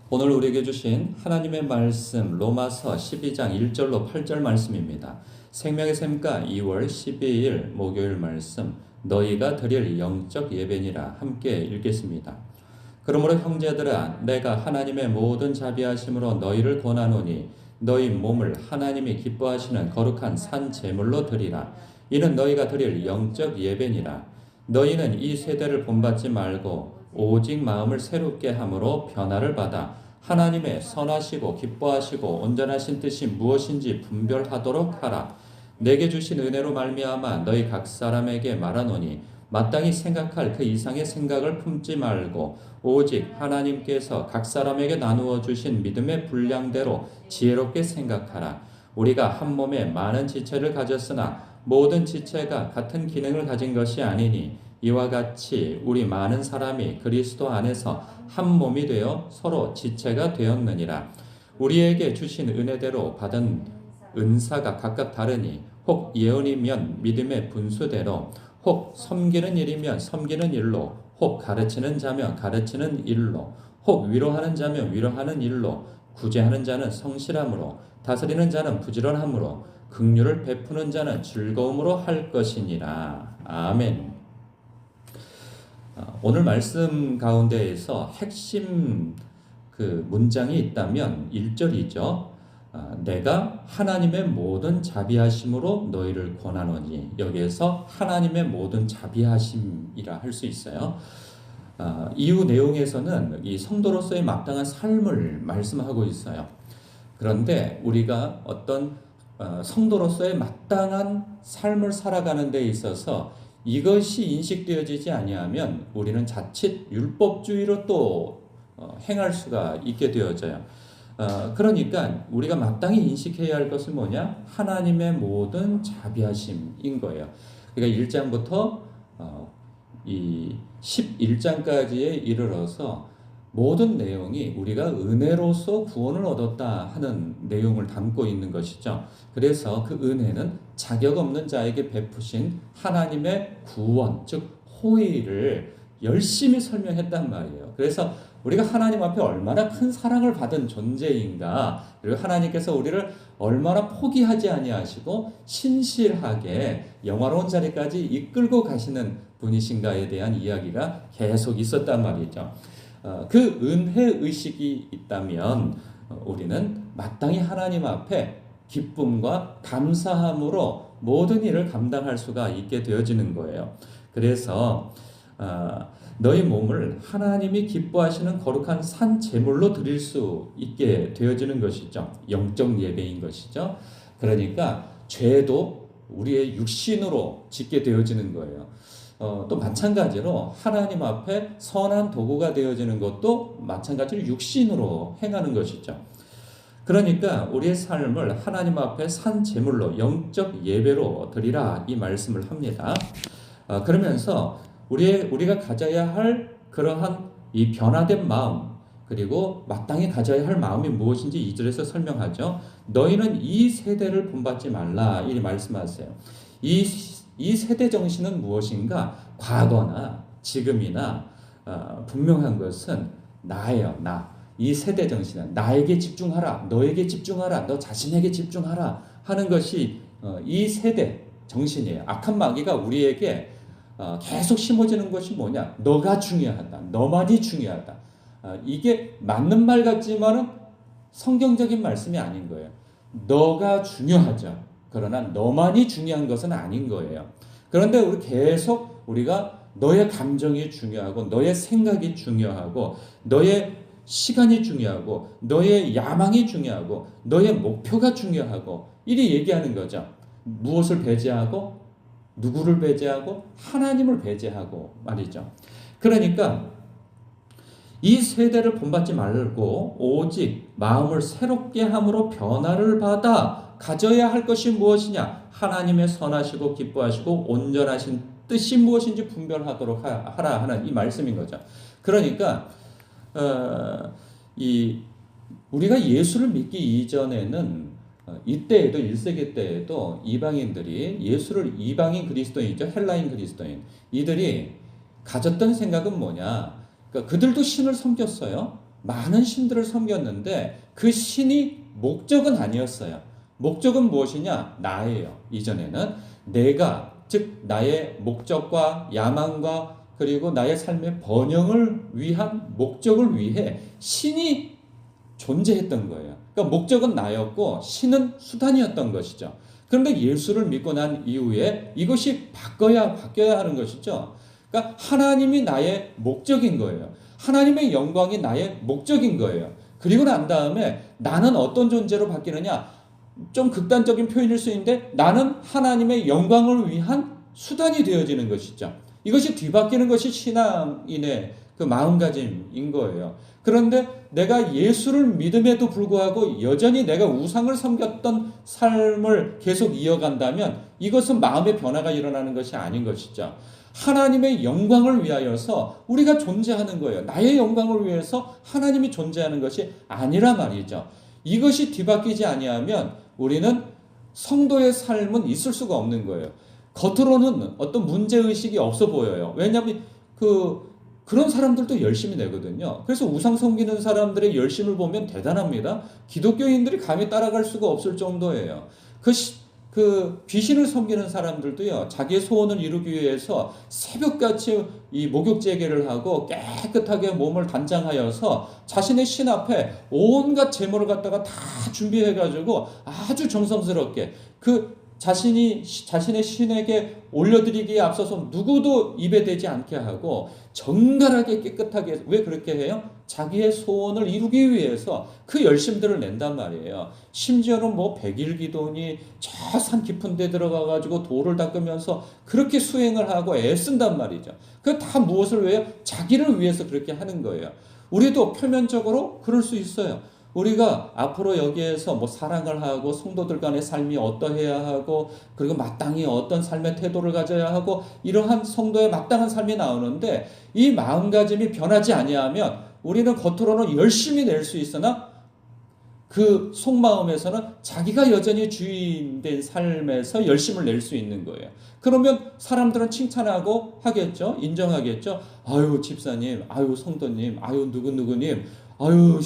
오늘 우리에게 주신 하나님의 말씀 로마서 12장 1절로 8절 말씀입니다. 생명의 샘가 2월 12일 목요일 말씀 너희가 드릴 영적 예배니라 함께 읽겠습니다. 그러므로 형제들아 내가 하나님의 모든 자비하심으로 너희를 권하노니 너희 몸을 하나님이 기뻐하시는 거룩한 산 제물로 드리라. 이는 너희가 드릴 영적 예배니라. 너희는 이 세대를 본받지 말고 오직 마음을 새롭게 함으로 변화를 받아 하나님의 선하시고 기뻐하시고 온전하신 뜻이 무엇인지 분별하도록 하라. 내게 주신 은혜로 말미암아 너희 각 사람에게 말하노니 마땅히 생각할 그 이상의 생각을 품지 말고 오직 하나님께서 각 사람에게 나누어 주신 믿음의 분량대로 지혜롭게 생각하라. 우리가 한 몸에 많은 지체를 가졌으나 모든 지체가 같은 기능을 가진 것이 아니니 이와 같이 우리 많은 사람이 그리스도 안에서 한 몸이 되어 서로 지체가 되었느니라. 우리에게 주신 은혜대로 받은 은사가 각각 다르니 혹 예언이면 믿음의 분수대로 혹 섬기는 일이면 섬기는 일로 혹 가르치는 자면 가르치는 일로 혹 위로하는 자면 위로하는 일로 구제하는 자는 성실함으로 다스리는 자는 부지런함으로 긍휼을 베푸는 자는 즐거움으로 할 것이니라. 아멘. 오늘 말씀 가운데에서 핵심 문장이 있다면 1절이죠. 내가 하나님의 모든 자비하심으로 너희를 권하노니 여기에서 하나님의 모든 자비하심이라 할 수 있어요. 이후 내용에서는 이 성도로서의 마땅한 삶을 말씀하고 있어요. 그런데 우리가 어떤 성도로서의 마땅한 삶을 살아가는 데 있어서 이것이 인식되어지지 아니하면 우리는 자칫 율법주의로 또 행할 수가 있게 되어져요. 그러니까 우리가 마땅히 인식해야 할 것은 뭐냐? 하나님의 모든 자비하심인 거예요. 그러니까 1장부터 이 11장까지에 이르러서 모든 내용이 우리가 은혜로서 구원을 얻었다 하는 내용을 담고 있는 것이죠. 그래서 그 은혜는 자격 없는 자에게 베푸신 하나님의 구원, 즉 호의를 열심히 설명했단 말이에요. 그래서 우리가 하나님 앞에 얼마나 큰 사랑을 받은 존재인가, 그리고 하나님께서 우리를 얼마나 포기하지 아니하시고 신실하게 영화로운 자리까지 이끌고 가시는 분이신가에 대한 이야기가 계속 있었단 말이죠. 그 은혜 의식이 있다면 우리는 마땅히 하나님 앞에 기쁨과 감사함으로 모든 일을 감당할 수가 있게 되어지는 거예요. 그래서 너희 몸을 하나님이 기뻐하시는 거룩한 산 제물로 드릴 수 있게 되어지는 것이죠. 영적 예배인 것이죠. 그러니까 죄도 우리의 육신으로 짓게 되어지는 거예요. 또 마찬가지로 하나님 앞에 선한 도구가 되어지는 것도 마찬가지로 육신으로 행하는 것이죠. 그러니까 우리의 삶을 하나님 앞에 산 제물로 영적 예배로 드리라 이 말씀을 합니다. 그러면서 우리가 가져야 할 그러한 이 변화된 마음, 그리고 마땅히 가져야 할 마음이 무엇인지 2절에서 설명하죠. 너희는 이 세대를 본받지 말라 이 말씀하세요. 이 세대 정신은 무엇인가? 과거나 지금이나 분명한 것은 나예요. 나. 이 세대 정신은 나에게 집중하라, 너에게 집중하라, 너 자신에게 집중하라 하는 것이 이 세대 정신이에요. 악한 마귀가 우리에게 계속 심어지는 것이 뭐냐? 너가 중요하다, 너만이 중요하다. 이게 맞는 말 같지만은 성경적인 말씀이 아닌 거예요. 너가 중요하죠. 그러나 너만이 중요한 것은 아닌 거예요. 그런데 우리가 너의 감정이 중요하고 너의 생각이 중요하고 너의 시간이 중요하고 너의 야망이 중요하고 너의 목표가 중요하고 이리 얘기하는 거죠. 무엇을 배제하고 누구를 배제하고 하나님을 배제하고 말이죠. 그러니까 이 세대를 본받지 말고 오직 마음을 새롭게 함으로 변화를 받아 가져야 할 것이 무엇이냐? 하나님의 선하시고 기뻐하시고 온전하신 뜻이 무엇인지 분별하도록 하라 하는 이 말씀인 거죠. 그러니까 우리가 예수를 믿기 이전에는 이때에도 1세기 때에도 이방인들이 이방인 그리스도인이죠. 헬라인 그리스도인 이들이 가졌던 생각은 뭐냐? 그러니까 그들도 신을 섬겼어요. 많은 신들을 섬겼는데 그 신이 목적은 아니었어요. 목적은 무엇이냐? 나예요. 이전에는 내가, 즉 나의 목적과 야망과 그리고 나의 삶의 번영을 위한 목적을 위해 신이 존재했던 거예요. 그러니까 목적은 나였고 신은 수단이었던 것이죠. 그런데 예수를 믿고 난 이후에 이것이 바뀌어야 하는 것이죠. 그러니까 하나님이 나의 목적인 거예요. 하나님의 영광이 나의 목적인 거예요. 그리고 난 다음에 나는 어떤 존재로 바뀌느냐? 좀 극단적인 표현일 수 있는데 나는 하나님의 영광을 위한 수단이 되어지는 것이죠. 이것이 뒤바뀌는 것이 신앙인의 그 마음가짐인 거예요. 그런데 내가 예수를 믿음에도 불구하고 여전히 내가 우상을 섬겼던 삶을 계속 이어간다면 이것은 마음의 변화가 일어나는 것이 아닌 것이죠. 하나님의 영광을 위하여서 우리가 존재하는 거예요. 나의 영광을 위해서 하나님이 존재하는 것이 아니라 말이죠. 이것이 뒤바뀌지 아니하면 우리는 성도의 삶은 있을 수가 없는 거예요. 겉으로는 어떤 문제의식이 없어 보여요. 왜냐하면 그런 사람들도 열심히 내거든요. 그래서 우상 섬기는 사람들의 열심을 보면 대단합니다. 기독교인들이 감히 따라갈 수가 없을 정도예요. 그 귀신을 섬기는 사람들도요, 자기의 소원을 이루기 위해서 새벽같이 이 목욕 재개를 하고 깨끗하게 몸을 단장하여서 자신의 신 앞에 온갖 제물을 갖다가 다 준비해가지고 아주 정성스럽게 자신의 신에게 올려드리기에 앞서서 누구도 입에 대지 않게 하고 정갈하게 깨끗하게, 왜 그렇게 해요? 자기의 소원을 이루기 위해서 그 열심들을 낸단 말이에요. 심지어는 뭐 백일기도니 저 산 깊은 데 들어가가지고 돌을 닦으면서 그렇게 수행을 하고 애쓴단 말이죠. 그 다 무엇을 위해요? 자기를 위해서 그렇게 하는 거예요. 우리도 표면적으로 그럴 수 있어요. 우리가 앞으로 여기에서 뭐 사랑을 하고 성도들 간의 삶이 어떠해야 하고 그리고 마땅히 어떤 삶의 태도를 가져야 하고 이러한 성도의 마땅한 삶이 나오는데 이 마음가짐이 변하지 아니하면 우리는 겉으로는 열심히 낼 수 있으나 그 속마음에서는 자기가 여전히 주인된 삶에서 열심을 낼 수 있는 거예요. 그러면 사람들은 칭찬하고 하겠죠. 인정하겠죠. 아유 집사님, 아유 성도님, 아유 누구누구님, 아유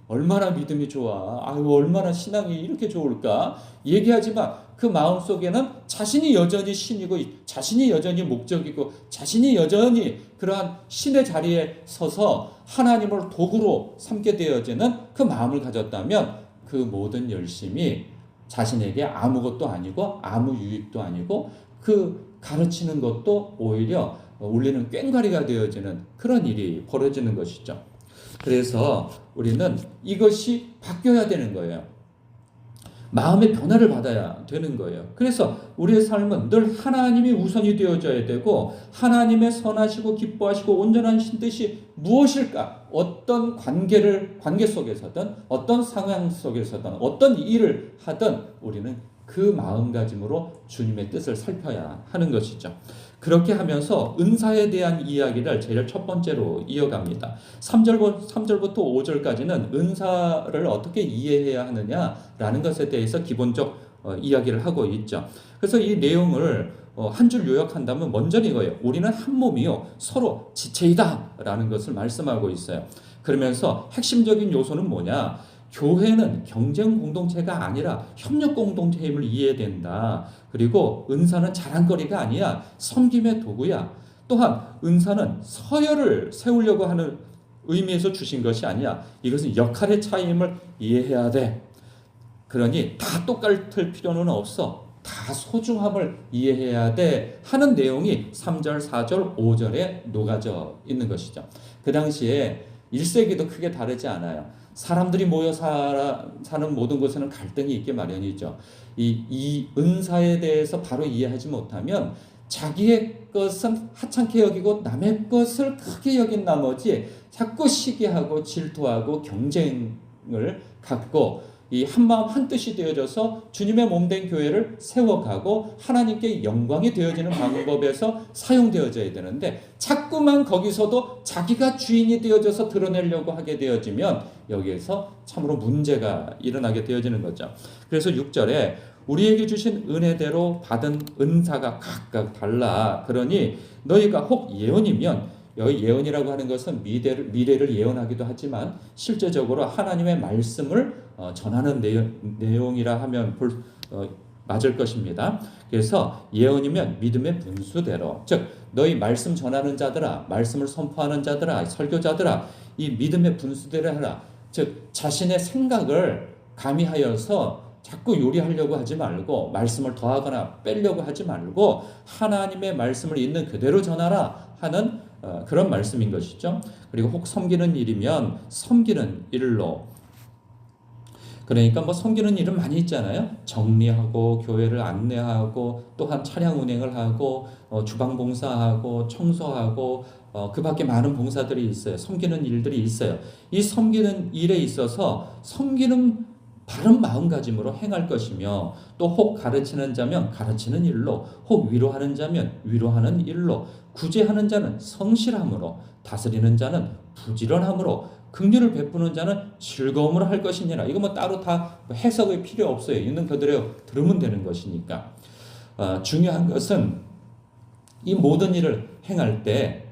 얼마나 믿음이 좋아, 아유 얼마나 신앙이 이렇게 좋을까 얘기하지만 그 마음속에는 자신이 여전히 신이고 자신이 여전히 목적이고 자신이 여전히 그러한 신의 자리에 서서 하나님을 도구로 삼게 되어지는 그 마음을 가졌다면 그 모든 열심이 자신에게 아무것도 아니고 아무 유익도 아니고 그 가르치는 것도 오히려 울리는 꽹과리가 되어지는 그런 일이 벌어지는 것이죠. 그래서 우리는 이것이 바뀌어야 되는 거예요. 마음의 변화를 받아야 되는 거예요. 그래서 우리의 삶은 늘 하나님이 우선이 되어져야 되고 하나님의 선하시고 기뻐하시고 온전한 뜻이 무엇일까? 어떤 관계 속에서든 어떤 상황 속에서든 어떤 일을 하든 우리는 그 마음가짐으로 주님의 뜻을 살펴야 하는 것이죠. 그렇게 하면서 은사에 대한 이야기를 제일 첫 번째로 이어갑니다. 3절부터 5절까지는 은사를 어떻게 이해해야 하느냐라는 것에 대해서 기본적 이야기를 하고 있죠. 그래서 이 내용을 한 줄 요약한다면 먼저 이거예요. 우리는 한 몸이요 서로 지체이다 라는 것을 말씀하고 있어요. 그러면서 핵심적인 요소는 뭐냐? 교회는 경쟁 공동체가 아니라 협력 공동체임을 이해된다. 그리고 은사는 자랑거리가 아니야. 섬김의 도구야. 또한 은사는 서열을 세우려고 하는 의미에서 주신 것이 아니야. 이것은 역할의 차이임을 이해해야 돼. 그러니 다 똑같을 필요는 없어. 다 소중함을 이해해야 돼 하는 내용이 3절, 4절, 5절에 녹아져 있는 것이죠. 그 당시에 1세기도 크게 다르지 않아요. 사람들이 모여 사는 모든 곳에는 갈등이 있게 마련이죠. 이 은사에 대해서 바로 이해하지 못하면 자기의 것은 하찮게 여기고 남의 것을 크게 여긴 나머지 자꾸 시기하고 질투하고 경쟁을 갖고 이 한마음 한뜻이 되어져서 주님의 몸된 교회를 세워가고 하나님께 영광이 되어지는 방법에서 사용되어져야 되는데 자꾸만 거기서도 자기가 주인이 되어져서 드러내려고 하게 되어지면 여기에서 참으로 문제가 일어나게 되어지는 거죠. 그래서 6절에 우리에게 주신 은혜대로 받은 은사가 각각 달라. 그러니 너희가 혹 예언이면 여기 예언이라고 하는 것은 미래를 예언하기도 하지만 실제적으로 하나님의 말씀을 전하는 내용이라 하면 맞을 것입니다. 그래서 예언이면 믿음의 분수대로, 즉 너희 말씀 전하는 자들아, 말씀을 선포하는 자들아, 설교자들아, 이 믿음의 분수대로 하라. 즉 자신의 생각을 가미하여서 자꾸 요리하려고 하지 말고, 말씀을 더하거나 빼려고 하지 말고 하나님의 말씀을 있는 그대로 전하라 하는 그런 말씀인 것이죠. 그리고 혹 섬기는 일이면 섬기는 일로, 그러니까 뭐 섬기는 일은 많이 있잖아요. 정리하고 교회를 안내하고 또한 차량 운행을 하고 주방 봉사하고 청소하고 그 밖에 많은 봉사들이 있어요. 섬기는 일들이 있어요. 이 섬기는 일에 있어서 섬기는 바른 마음가짐으로 행할 것이며, 또 혹 가르치는 자면 가르치는 일로, 혹 위로하는 자면 위로하는 일로, 구제하는 자는 성실함으로, 다스리는 자는 부지런함으로, 긍휼을 베푸는 자는 즐거움으로 할 것이니라. 이거 뭐 따로 다 해석이 필요 없어요. 있는 그대로 들으면 되는 것이니까. 중요한 것은 이 모든 일을 행할 때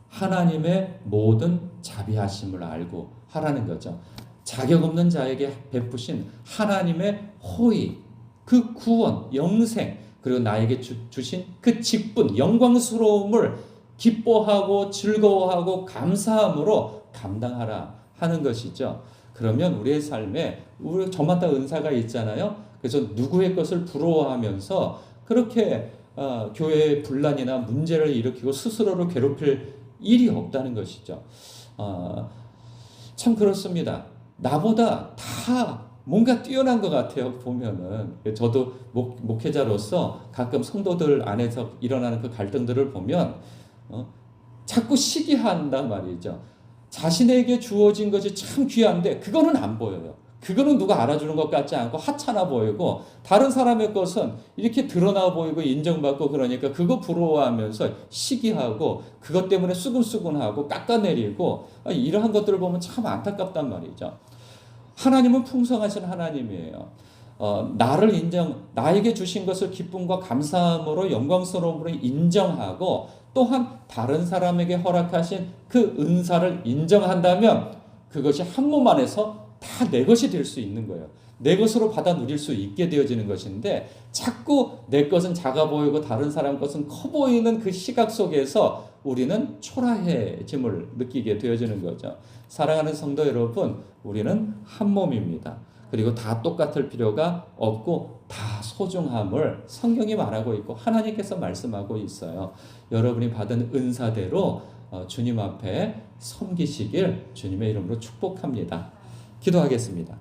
하나님의 모든 자비하심을 알고 하라는 거죠. 자격 없는 자에게 베푸신 하나님의 호의, 그 구원, 영생, 그리고 나에게 주신 그 직분, 영광스러움을 기뻐하고 즐거워하고 감사함으로 감당하라 하는 것이죠. 그러면 우리의 삶에 저만 다 은사가 있잖아요. 그래서 누구의 것을 부러워하면서 그렇게 교회의 분란이나 문제를 일으키고 스스로를 괴롭힐 일이 없다는 것이죠. 참 그렇습니다. 나보다 다 뭔가 뛰어난 것 같아요. 보면은 저도 목회자로서 가끔 성도들 안에서 일어나는 그 갈등들을 보면 자꾸 시기한단 말이죠. 자신에게 주어진 것이 참 귀한데 그거는 안 보여요. 그거는 누가 알아주는 것 같지 않고 하찮아 보이고, 다른 사람의 것은 이렇게 드러나 보이고 인정받고, 그러니까 그거 부러워하면서 시기하고 그것 때문에 수근수근하고 깎아내리고, 이러한 것들을 보면 참 안타깝단 말이죠. 하나님은 풍성하신 하나님이에요. 나에게 주신 것을 기쁨과 감사함으로, 영광스러움으로 인정하고, 또한 다른 사람에게 허락하신 그 은사를 인정한다면 그것이 한 몸 안에서 다 내 것이 될 수 있는 거예요. 내 것으로 받아 누릴 수 있게 되어지는 것인데, 자꾸 내 것은 작아 보이고 다른 사람 것은 커 보이는 그 시각 속에서 우리는 초라해짐을 느끼게 되어지는 거죠. 사랑하는 성도 여러분, 우리는 한 몸입니다. 그리고 다 똑같을 필요가 없고 다 소중함을 성경이 말하고 있고 하나님께서 말씀하고 있어요. 여러분이 받은 은사대로 주님 앞에 섬기시길 주님의 이름으로 축복합니다. 기도하겠습니다.